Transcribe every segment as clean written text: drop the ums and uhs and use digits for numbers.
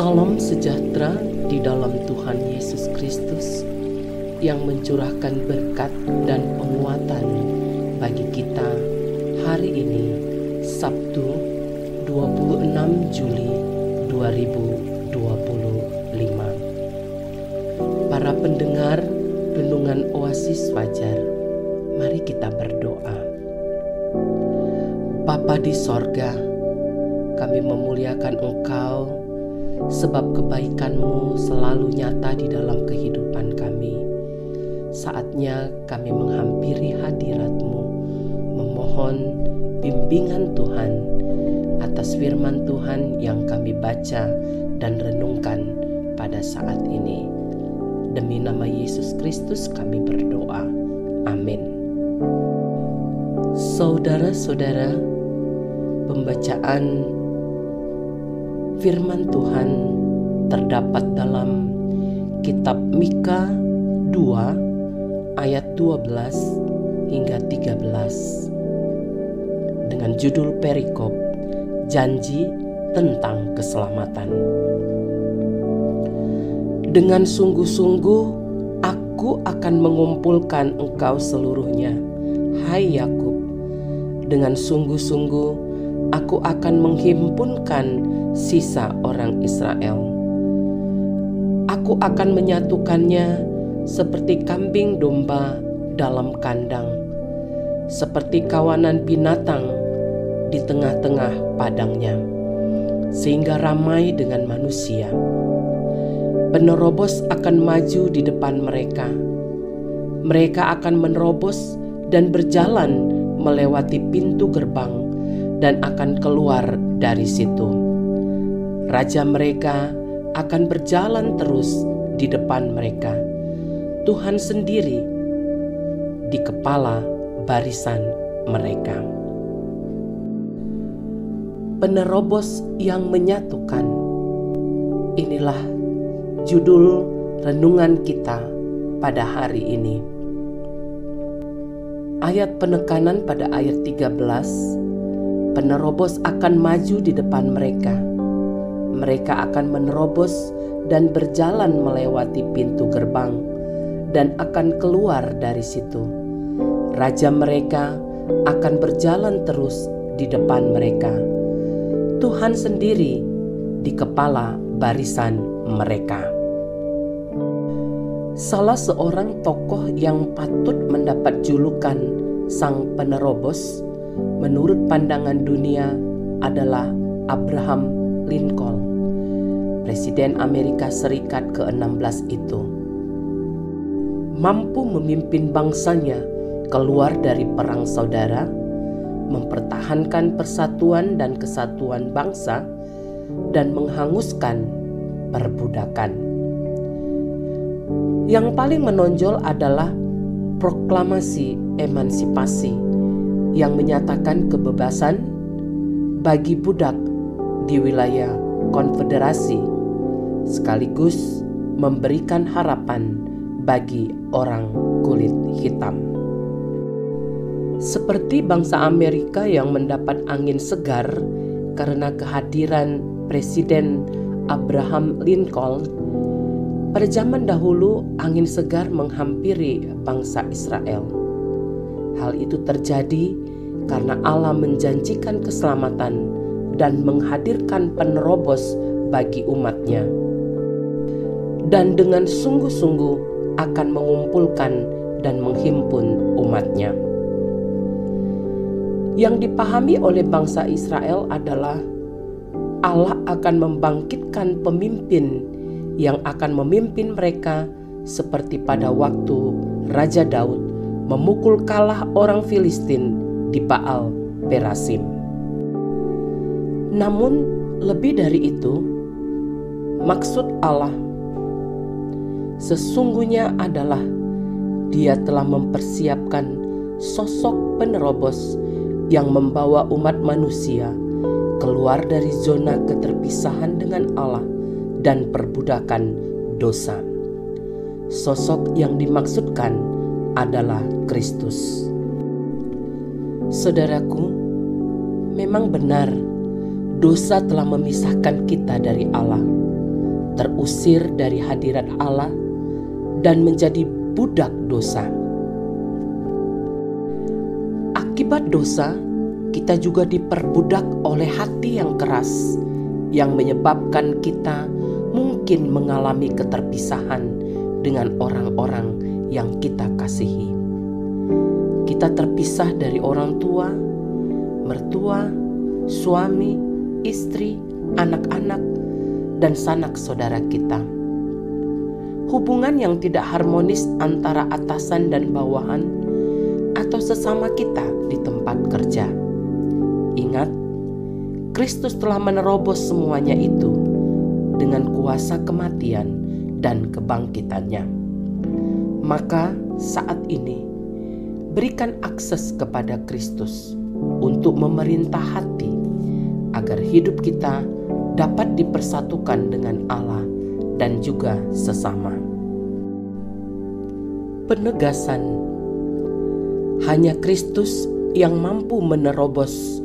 Salam sejahtera di dalam Tuhan Yesus Kristus yang mencurahkan berkat dan penguatan bagi kita hari ini, Sabtu 26 Juli 2025. Para pendengar Renungan Oasis Fajar, mari kita berdoa. Bapa di sorga, kami memuliakan Engkau sebab kebaikan-Mu selalu nyata di dalam kehidupan kami. Saatnya kami menghampiri hadirat-Mu, memohon bimbingan Tuhan atas firman Tuhan yang kami baca dan renungkan pada saat ini. Demi nama Yesus Kristus kami berdoa. Amin. Saudara-saudara, pembacaan firman Tuhan terdapat dalam kitab Mika 2 ayat 12 hingga 13 dengan judul perikop Janji tentang Keselamatan. Dengan sungguh-sungguh aku akan mengumpulkan engkau seluruhnya, hai Yakub. Dengan sungguh-sungguh aku akan menghimpunkan sisa orang Israel. Aku akan menyatukannya seperti kambing domba dalam kandang, seperti kawanan binatang di tengah-tengah padangnya, sehingga ramai dengan manusia. Penerobos akan maju di depan mereka. Mereka akan menerobos dan berjalan melewati pintu gerbang dan akan keluar dari situ. Raja mereka akan berjalan terus di depan mereka. Tuhan sendiri di kepala barisan mereka. Penerobos yang menyatukan. Inilah judul renungan kita pada hari ini. Ayat penekanan pada ayat 13, penerobos akan maju di depan mereka. Mereka akan menerobos dan berjalan melewati pintu gerbang dan akan keluar dari situ. Raja mereka akan berjalan terus di depan mereka. Tuhan sendiri di kepala barisan mereka. Salah seorang tokoh yang patut mendapat julukan sang penerobos menurut pandangan dunia adalah Abraham Lincoln, Presiden Amerika Serikat ke-16 itu. Mampu memimpin bangsanya keluar dari perang saudara, mempertahankan persatuan dan kesatuan bangsa, dan menghanguskan perbudakan. Yang paling menonjol adalah proklamasi emansipasi yang menyatakan kebebasan bagi budak di wilayah konfederasi, sekaligus memberikan harapan bagi orang kulit hitam. Seperti bangsa Amerika yang mendapat angin segar karena kehadiran Presiden Abraham Lincoln, pada zaman dahulu angin segar menghampiri bangsa Israel. Hal itu terjadi karena Allah menjanjikan keselamatan dan menghadirkan penerobos bagi umatnya, dan dengan sungguh-sungguh akan mengumpulkan dan menghimpun umatnya. Yang dipahami oleh bangsa Israel adalah Allah akan membangkitkan pemimpin yang akan memimpin mereka seperti pada waktu Raja Daud memukul kalah orang Filistin di Baal Perasim. Namun lebih dari itu, maksud Allah sesungguhnya adalah Dia telah mempersiapkan sosok penerobos yang membawa umat manusia keluar dari zona keterpisahan dengan Allah dan perbudakan dosa. Sosok yang dimaksudkan adalah Kristus. Saudaraku, memang benar dosa telah memisahkan kita dari Allah. terusir dari hadirat Allah, dan menjadi budak dosa. Akibat dosa, kita juga diperbudak oleh hati yang keras, yang menyebabkan kita mungkin mengalami keterpisahan dengan orang-orang yang kita kasihi. Kita terpisah dari orang tua, mertua, suami, istri, anak-anak, dan sanak saudara kita. Hubungan yang tidak harmonis antara atasan dan bawahan, atau sesama kita di tempat kerja. Ingat, Kristus telah menerobos semuanya itu dengan kuasa kematian dan kebangkitannya. Maka saat ini, berikan akses kepada Kristus untuk memerintah hati, agar hidup kita dapat dipersatukan dengan Allah dan juga sesama. Penegasan: hanya Kristus yang mampu menerobos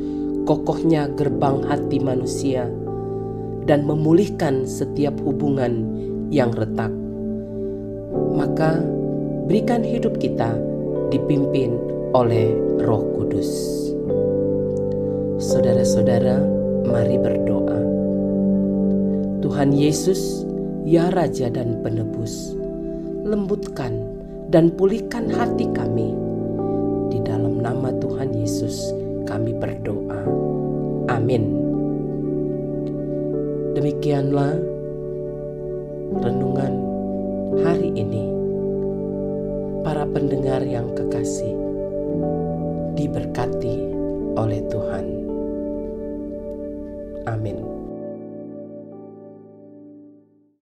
kokohnya gerbang hati manusia dan memulihkan setiap hubungan yang retak. Maka berikan hidup kita dipimpin oleh Roh Kudus. Saudara-saudara, mari berdoa. Tuhan Yesus, ya Raja dan Penebus, lembutkan dan pulihkan hati kami. Di dalam nama Tuhan Yesus kami berdoa. Amin. Demikianlah renungan hari ini. Para pendengar yang kekasih, diberkati oleh Tuhan. Amin.